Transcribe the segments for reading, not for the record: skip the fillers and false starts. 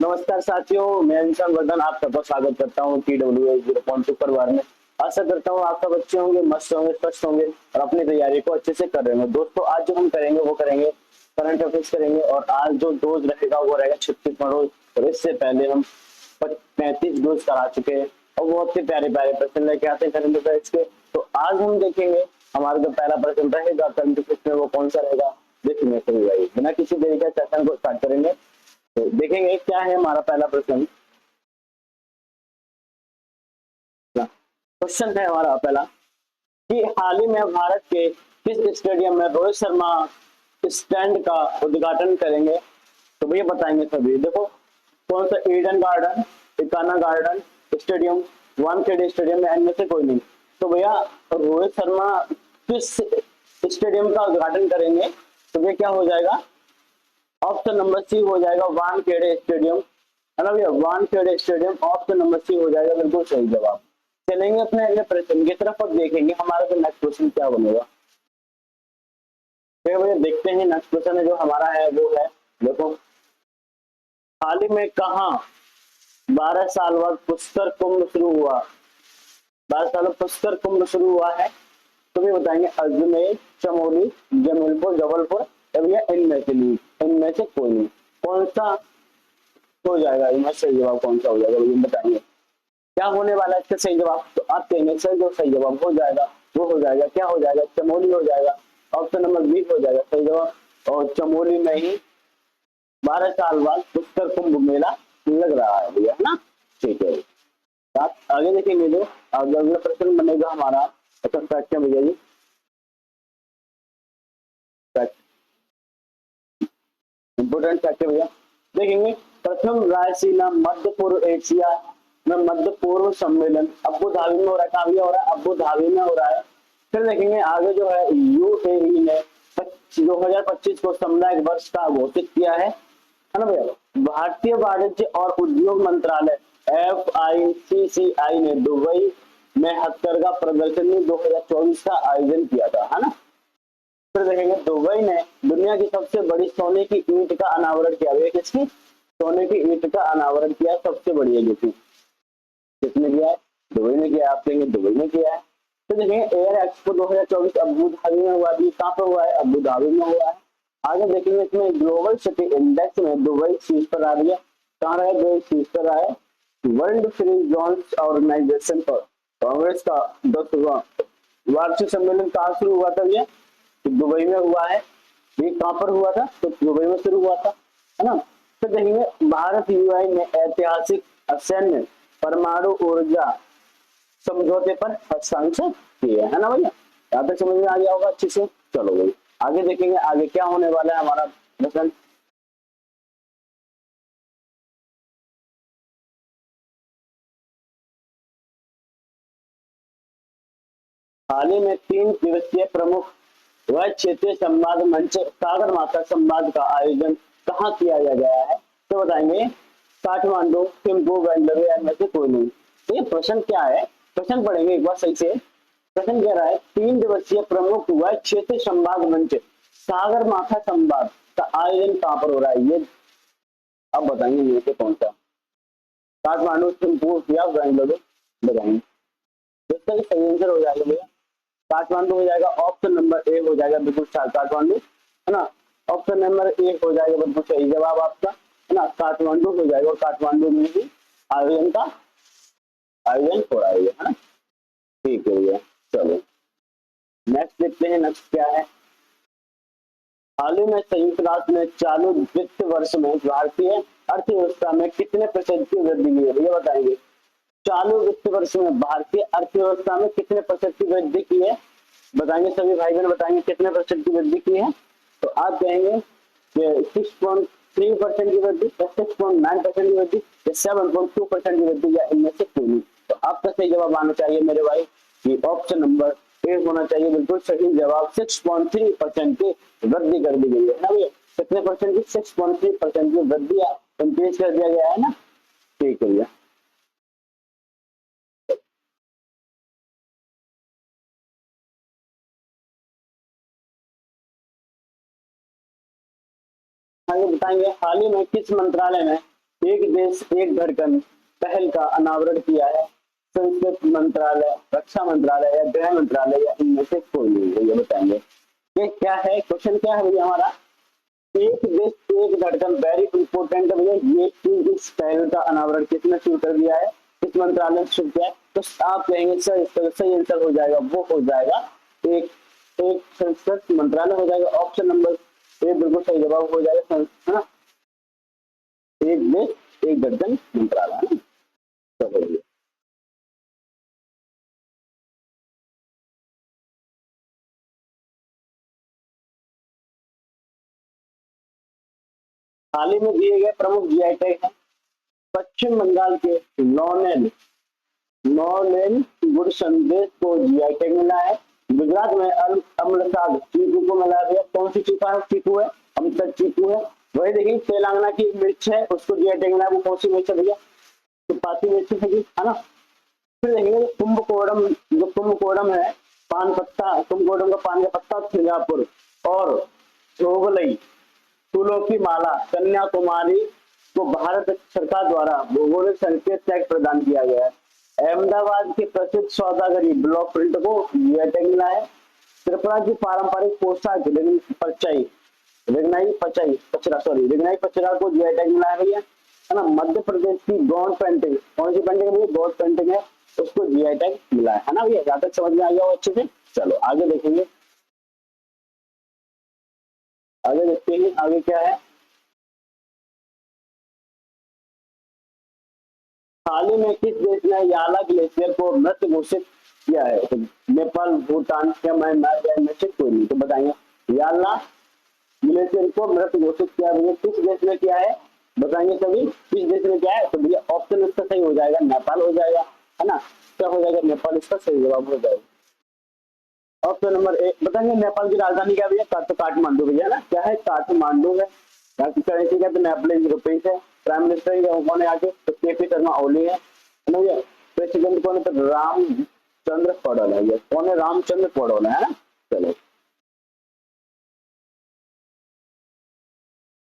नमस्कार साथियों, मैं इंसान वर्धन आप सबका स्वागत करता हूँ TWA 0.2 परिवार में। आशा करता हूँ आप सब अच्छे होंगे, मस्त होंगे, स्वस्थ होंगे और अपनी तैयारी को अच्छे से कर रहे होंगे। दोस्तों, आज जो हम करेंगे वो करेंगे करंट अफेयर्स करेंगे और आज जो डोज रहेगा वो रहेगा 36वां डोज। और इससे पहले हम 35 डोज करा चुके हैं और बहुत ही प्यारे प्यारे प्रश्न लेके आते हैं करंट अफेयर्स के। तो आज हम देखेंगे हमारा जो पहला प्रश्न रहेगा करंट अफेयर्स में वो कौन सा रहेगा, देखेंगे। सभी भाई बिना किसी देरी के सेशन को स्टार्ट करेंगे। तो देखेंगे क्या है हमारा पहला प्रश्न। क्वेश्चन है हमारा पहला कि हाल ही में भारत के किस स्टेडियम में रोहित शर्मा स्टैंड का उद्घाटन करेंगे। तो भैया बताएंगे सभी। देखो, कौन सा Eden garden, Ekana garden stadium, Wankhede stadium में इनमें से कोई नहीं। तो भैया रोहित शर्मा किस स्टेडियम का उद्घाटन करेंगे, तो भैया क्या हो जाएगा, ऑप्शन नंबर सी हो जाएगा वानखेड़े स्टेडियम, है ना भैया। Wankhede stadium option number C हो जाएगा बिल्कुल सही जवाब। चलेंगे अपने अगले प्रश्न की तरफ और देखेंगे हमारा जो नेक्स्ट क्वेश्चन क्या बनेगा। तो भैया देखते हैं नेक्स्ट क्वेश्चन है जो हमारा है वो है, देखो, हाल ही में कहाँ 12 साल बाद पुष्कर कुंभ शुरू हुआ। 12 साल बाद पुष्कर कुंभ शुरू हुआ है। तो भी बताएंगे अजमेर, चमोली, जबलपुर, जबलपुर या भैया इनमें से कोई नहीं। कौन सा हो जाएगा इनमें सही जवाब, कौन सा हो जाएगा भैया बताएंगे। क्या होने वाला है इसका सही जवाब, तो आप कहेंगे सर जो सही जवाब हो जाएगा वो हो जाएगा, क्या हो जाएगा, चमोली हो जाएगा। ऑप्शन नंबर बी हो जाएगा सही जवाब। और चमोली में ही 12 साल बाद पुष्कर कुंभ मेला लग रहा है भैया, है ना। ठीक है, आप आगे देखेंगे जो अगला प्रश्न बनेगा हमारा। अच्छा फैक्ट है भैया जी, इंपोर्टेंट फैक्ट है भैया। देखेंगे प्रथम रायसीना मध्य पूर्व एशिया में मध्य पूर्व सम्मेलन अबू धाबी में हो रहा है। कहाँ हो रहा है, अबू धाबी में हो रहा है। फिर देखेंगे आगे जो है UAE ने 2025 को सामुदायिक वर्ष का घोषित किया है ना भैया। भारतीय वाणिज्य और उद्योग मंत्रालय FICCI ने दुबई में हथकरघा प्रदर्शनी 2024 का आयोजन किया था, है ना। फिर देखेंगे दुबई ने दुनिया की सबसे बड़ी सोने की ईंट का अनावरण किया। किसकी, सोने की ईंट का अनावरण किया, सबसे बड़ी है जो कि किसने किया है, दुबई ने किया। आप कहेंगे दुबई ने किया है। तो देखेंगे एयर एक्सपो 2024 अबू धाबी में हुआ है। कहाँ पर हुआ है, अबू धाबी में हुआ है। आगे देखेंगे इसमें ग्लोबल सिटी इंडेक्स में दुबई शीर्ष पर आ रही है। कहाँ रहा है, दुबई शीर्ष पर रहा है। वर्ल्ड फ्री जोन्स ऑर्गेनाइजेशन पर कांग्रेस का 10वां वार्षिक सम्मेलन कहाँ शुरू हुआ था, ये दुबई में हुआ है। ये कहाँ पर हुआ था, तो दुबई में शुरू हुआ था, है ना। तो देखेंगे भारत UAE ने ऐतिहासिक असैन्य परमाणु ऊर्जा समझौते पर हस्ताक्षर किए, है ना भैया। यहाँ तक समझ में आ गया होगा अच्छे से। चलो भाई आगे देखेंगे आगे क्या होने वाला है हमारा प्रश्न। हाल ही में 3 दिवसीय प्रमुख व क्षेत्रीय संवाद मंच सागर माता संवाद का आयोजन कहाँ किया गया है, तो बताएंगे काठमांडू, थिम्पू, बेंगलुरु या में से कोई नहीं। तो ये प्रश्न क्या है, प्रश्न पढ़ेंगे एक बार सही से। प्रश्न कह रहा है 3 दिवसीय प्रमुख व क्षेत्रीय संवाद मंच सागर माथा संवाद का आयोजन कहाँ पर हो रहा है, ये अब बताएंगे ये से कौन सा, काठमांडू, थिम्पू या बेंगलुरु बताएंगे। इसका सही आंसर हो जाएगा भैया काठमांडू हो जाएगा। ऑप्शन नंबर ए हो जाएगा बिल्कुल काठमांडू, है ना। ऑप्शन नंबर ए हो जाएगा बिल्कुल सही जवाब आपका, है ना। काठमांडू हो जाएगा और काठमांडू में ही आयोजन का आयोजन हो रहा है ना। ठीक है भैया, चलो नेक्स्ट देखते हैं। नेक्स्ट क्या है, हाल ही में संयुक्त राष्ट्र ने चालू वित्त वर्ष में भारतीय अर्थव्यवस्था में कितने प्रतिशत की वृद्धि की है, ये बताएंगे। चालू वित्त वर्ष में भारतीय अर्थव्यवस्था में कितने प्रतिशत की वृद्धि की है, बताएंगे सभी भाई बहन बताएंगे कितने प्रतिशत की वृद्धि की है। तो आप कहेंगे कि 6.3% की वृद्धि या 6.9% की वृद्धि या 7.2% की वृद्धि या इनमें से कोई नहीं। तो आपका सही जवाब आना चाहिए मेरे भाई कि ऑप्शन नंबर ए होना चाहिए बिल्कुल सही जवाब। 6.3% की वृद्धि कर दी गई है ना भैया। कितने परसेंट की, 6.3% की वृद्धि इंक्रीज कर दिया गया है ना। ठीक है भैया, आगे बताएंगे हाल ही में किस मंत्रालय में एक देश एक धड़कन पहल का अनावरण किया है? संस्कृति मंत्रालय, रक्षा मंत्रालय या गृह मंत्रालय या इनमें से कोई नहीं है? ये बताएंगे। ये क्या है, क्वेश्चन क्या है भैया हमारा? एक देश एक धड़कन, वेरी इंपॉर्टेंट है भैया। ये इस पहल का अनावरण किसने शुरू कर दिया है, किस मंत्रालय ने शुरू किया है? तो आप कहेंगे सर इसका सही आंसर हो जाएगा, वो हो जाएगा एक एक संस्कृत मंत्रालय हो जाएगा। ऑप्शन नंबर ए बिल्कुल सही जवाब हो जाएगा, है ना? एक देश एक धड़कन मंत्रालय, है ना? चलो, हाल ही में दिए गए प्रमुख जीआई टैग है। पश्चिम बंगाल के नौनेल नौलेन गुड़ संदेश को जीआई टैग मिला है। गुजरात में अमलसाद चीकू को मिला दिया। कौन सी चीकू है? चीकू है, अमृत चीकू है। वही देखिए तेलंगाना की मिर्च है, उसको जीआई टैग मिला है। वो कौन सी मिर्च है भैया? तो पाती मिर्च है ना? फिर देखिए कुंभकोणम, जो कुंभकोणम है पान पत्ता, कुंभकोणम का पान का पत्ता सिंगापुर, और चोगलई फूलों की माला कन्याकुमारी को भारत सरकार द्वारा भौगोलिक संकेत टैग प्रदान किया गया है। अहमदाबाद के प्रसिद्ध सौदागरी ब्लॉक प्रिंट को यह टैग मिला है। त्रिपुरा की पारंपरिक पोशाक रिगनाई पचरा को जीआई टैग मिला है भैया, है ना? मध्य प्रदेश की गौंड पेंटिंग, कौन सी पेंटिंग है भैया? गौंड पेंटिंग है, उसको जीआई टैग मिला है ना भैया? यहाँ तक समझ में आ गया हो अच्छे से? चलो आगे देखेंगे, आगे देखते हैं आगे क्या है। हाल ही में किस देश ने याला ग्लेशियर को मृत घोषित किया है? तो नेपाल, भूटान या म्यांमार या इनमें से कोई नहीं? तो बताइए, याला ग्लेशियर को मृत घोषित किया है किस देश ने किया है? बताएंगे सभी, किस देश ने किया है? तो भैया ऑप्शन इसका सही हो जाएगा, नेपाल हो जाएगा, है ना? क्या हो जाएगा? नेपाल इसका सही जवाब हो जाएगा। ऑप्शन नंबर ए बताएंगे। नेपाल की राजधानी क्या भैया? तो काठमांडू भैया ना, क्या है? काठमांडू है। यहाँ की करेंसी क्या? तो नेपाली रुपीस है। प्राइम मिनिस्टर कौन है आगे? तो केपी शर्मा ओली है ना भैया? प्रेसिडेंट कौन है? तो रामचंद्र पौडवाल है भैया। कौन है? रामचंद्र पौडवाल है ना? चलो,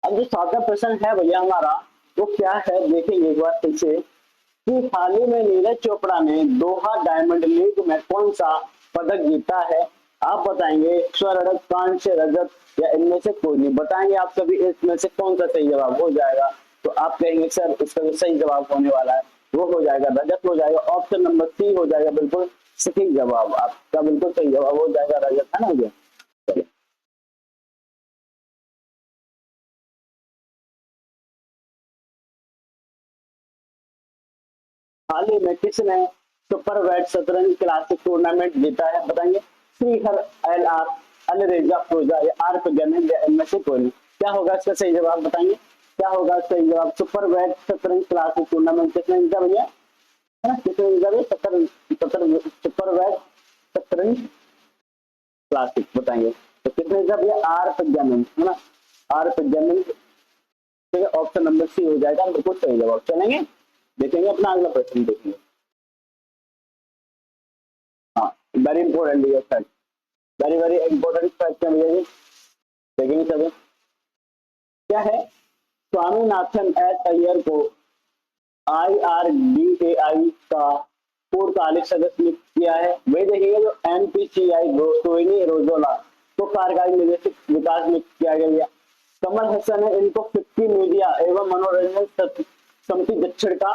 अब जो चौथा प्रश्न है भैया हमारा, वो क्या है देखेंगे एक बार फिर से, कि हाल ही में नीरज चोपड़ा ने दोहा डायमंड लीग में कौन सा पदक जीता है? आप बताएंगे स्वर्ण, कांस्य, रजत या इनमें से कोई नहीं? बताएंगे आप सभी, इसमें से कौन सा सही जवाब हो जाएगा? तो आप कहेंगे सर इसका जो सही जवाब होने वाला है वो हो जाएगा रजत हो जाएगा। ऑप्शन नंबर सी हो जाएगा बिल्कुल सही जवाब, आपका बिल्कुल सही जवाब हो जाएगा रजत, है ना भैया? चलिए, हाल ही में किसने सुपर वेट शतरंज क्लासिक टूर्नामेंट जीता है? बताएंगे श्रीहर, एल आर, अलरेजा फ्रोजा या आर प्रज्ञानंद या इनमें से कोई नहीं? क्या होगा इसका सही जवाब? बताएंगे क्या होगा सही जवाब? सुपर वेट शतरंज क्लासिक टूर्नामेंट किसने जीता भैया? है ना? किसने जीता भैया? सत्तर सत्तर सुपर वेट शतरंज क्लासिक बताएंगे तो कितने जीता भैया? आर प्रज्ञानंद, है ना? आर प्रज्ञानंद। ठीक है, ऑप्शन नंबर सी हो जाएगा बिल्कुल सही जवाब। चलेंगे, देखेंगे अपना अगला प्रश्न देखेंगे। हाँ, वेरी इंपॉर्टेंट ये fact, very very important fact है भैया ये, देखेंगे सभी। क्या है? स्वामीनाथन एस अय्यर को IRDAI का पूर्णकालिक सदस्य नियुक्त किया है। वही देखेंगे जो NPCI रोहिणी रोजोला को कार्यकारी निदेशक विकास नियुक्त किया गया। कमल हसन ने इनको 50 मीडिया एवं मनोरंजन समिति दक्षिण का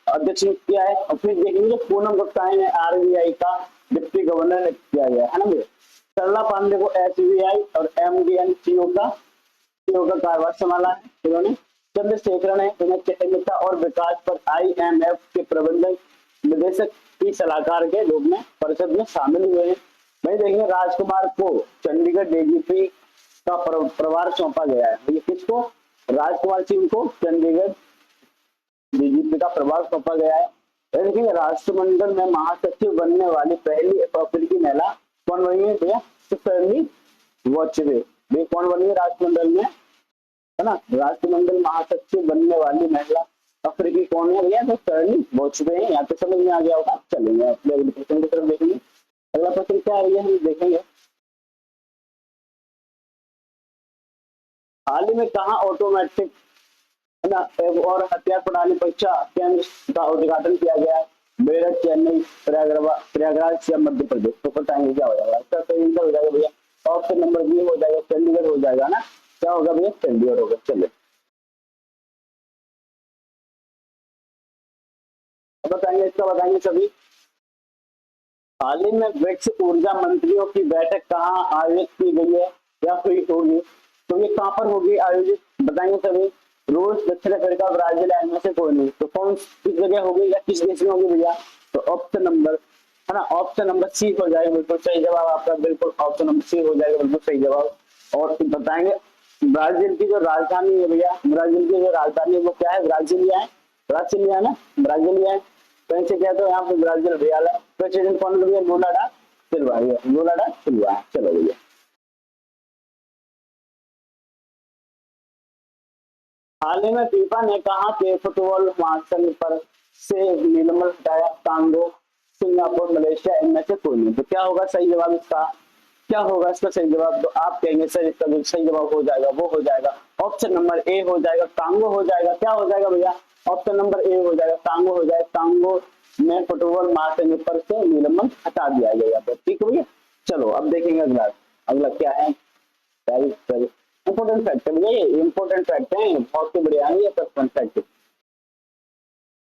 अध्यक्ष नियुक्त किया है। और फिर देखेंगे पूनम गुप्ता ने RBI का डिप्टी गवर्नर नियुक्त किया गया है ना भैया। सरला पांडे को SBI और MDN CEO का कार्यभार संभाला है इन्होंने। चंद्रशेखरन है, इन्हें सहकारिता और विकास पर IMF के प्रबंधक निदेशक की सलाहकार के रूप में परिषद में शामिल हुए हैं। वही देखेंगे राजकुमार को चंडीगढ़ DGP का प्रभार सौंपा गया है। ये किसको? राजकुमार सिंह को चंडीगढ़ DGP का प्रभार सौंपा गया है। देखिए राष्ट्रमंडल में महासचिव बनने वाली पहली अफ्रीकी महिला कौन बनी है भैया? तो शर्ली वाजपेयी। वे कौन बनी है राष्ट्रमंडल में, है ना? राष्ट्रमंडल महासचिव बनने वाली महिला अफ्रीकी कौन है भैया? तो शर्ली वाजपेयी। यहाँ पे समझ में आ गया होगा। चलेंगे अपने अगले प्रश्न की तरफ देखेंगे। अगला प्रश्न क्या है हम देखेंगे। हाल ही में कहा ऑटोमेटिक है ना। और हथियार प्रणाली परीक्षा केंद्र का उद्घाटन किया गया है, मेरठ, चेन्नई, प्रयागराज या मध्य प्रदेश। तो बताएंगे क्या हो जाएगा इसका सही आंसर हो जाएगा भैया, ऑप्शन नंबर बी हो जाएगा, चंडीगढ़ हो जाएगा ना। क्या होगा भैया, चंडीगढ़ होगा। चलिए अब बताएंगे इसका, बताएंगे सभी। हाल ही में ब्रिक्स ऊर्जा मंत्रियों की बैठक कहाँ आयोजित की गई है या हुई होगी, तो ये कहाँ पर होगी आयोजित, बताएंगे सभी। रूस, दक्षिण अफ्रीका, ब्राजील, इनमें से कोई नहीं। तो कौन किस जगह होगी या किस देश में होगी भैया, तो ऑप्शन नंबर, है ना, ऑप्शन नंबर सी हो जाएगा बिल्कुल सही जवाब आपका, बिल्कुल ऑप्शन नंबर सी हो जाएगा बिल्कुल सही जवाब। और बताएंगे ब्राजील की जो राजधानी है भैया, ब्राजील की जो राजधानी है वो क्या है, ब्राजीलिया है, ब्राजीलिया है ना, ब्राजीलिया है। कहीं से कहते हो यहाँ पे ब्राजील रियल है। प्रेसिडेंट कौन है भैया, लूला डा सिल्वा है, लूला डा सिल्वा है। चलो भैया, हाल ही में फीफा ने कहा कि फुटबॉल महासंघ पर से निलंबन हटाया, कांगो, सिंगापुर, मलेशिया, इनमें से कोई नहीं। तो क्या होगा सही जवाब इसका, क्या होगा इसका सही जवाब, तो आप कहेंगे सर इसका जो सही जवाब हो जाएगा वो हो जाएगा ऑप्शन नंबर ए हो जाएगा, कांगो हो जाएगा। क्या हो जाएगा भैया, ऑप्शन नंबर ए हो जाएगा, कांगो हो जाएगा। कांगो में फुटबॉल महासंघ पर से निलंबन हटा दिया गया था। ठीक है भैया। चलो अब देखेंगे अगला, अगला क्या है, इंपोर्टेंट फैक्ट है भैया, ये इंपोर्टेंट फैक्ट है, बहुत ही बढ़िया है ये सब फैक्ट।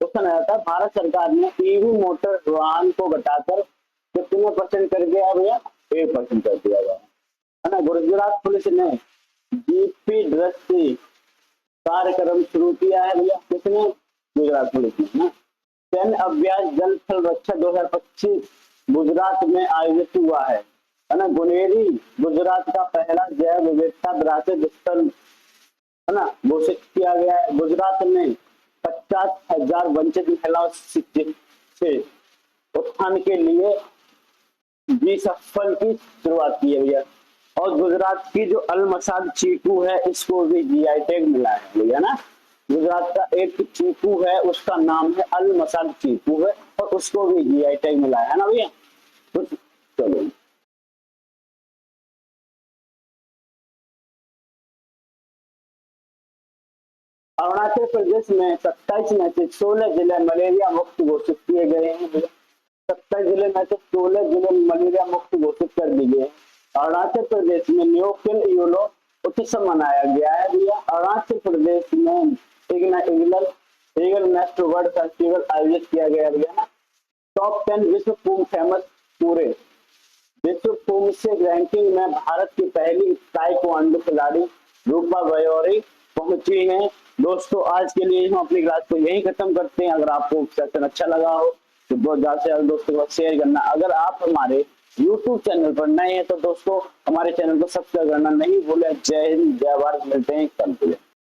क्वेश्चन आया था, भारत सरकार ने ईवी मोटर वाहन को घटाकर कितने परसेंट कर दिया भैया, 1% कर दिया गया है ना। गुजरात पुलिस ने जीपी दृष्टि कार्यक्रम शुरू किया है भैया, किसने, गुजरात पुलिस ने ना। सैन्य अभ्यास जल थल रक्षा 2025 गुजरात में आयोजित हुआ है ना। गुनेरी गुजरात का पहला जैव विविधता विरासत स्थल, है ना, घोषित किया गया है। गुजरात में 50,000 वंचित महिलाओं से उत्थान के लिए जी सफल की शुरुआत की है भैया। और गुजरात की जो अलमसाद चीकू है इसको भी जीआई टैग मिला है भैया ना। गुजरात का एक चीकू है उसका नाम है अलमसाद चीकू है और उसको भी जीआई टैग मिला है ना भैया। तो चलो अरुणाचल प्रदेश में 27 में से 16 जिले मलेरिया मुक्त घोषित किए गए हैं भैया। 27 जिले में से 16 जिले मलेरिया मुक्त घोषित कर दिए गए। अरुणाचल प्रदेश में न्योकुल यूलो उत्सव मनाया गया है भैया। अरुणाचल प्रदेश में ईगल नेस्ट वर्ल्ड फेस्टिवल आयोजित किया गया है भैया ना। टॉप 10 विश्व कुंभ फेमस, पूरे विश्व कुंभ से रैंकिंग में भारत की पहली ताइक्वांडो खिलाड़ी रूपा गयोरी पहुंची है। दोस्तों आज के लिए हम अपनी क्लास को यही खत्म करते हैं। अगर आपको सेशन अच्छा लगा हो तो बहुत ज्यादा से ज्यादा दोस्तों के साथ शेयर करना। अगर आप हमारे YouTube चैनल पर नए हैं तो दोस्तों हमारे चैनल को सब्सक्राइब करना नहीं भूलें। जय हिंद, जय भारत, मिलते हैं कल।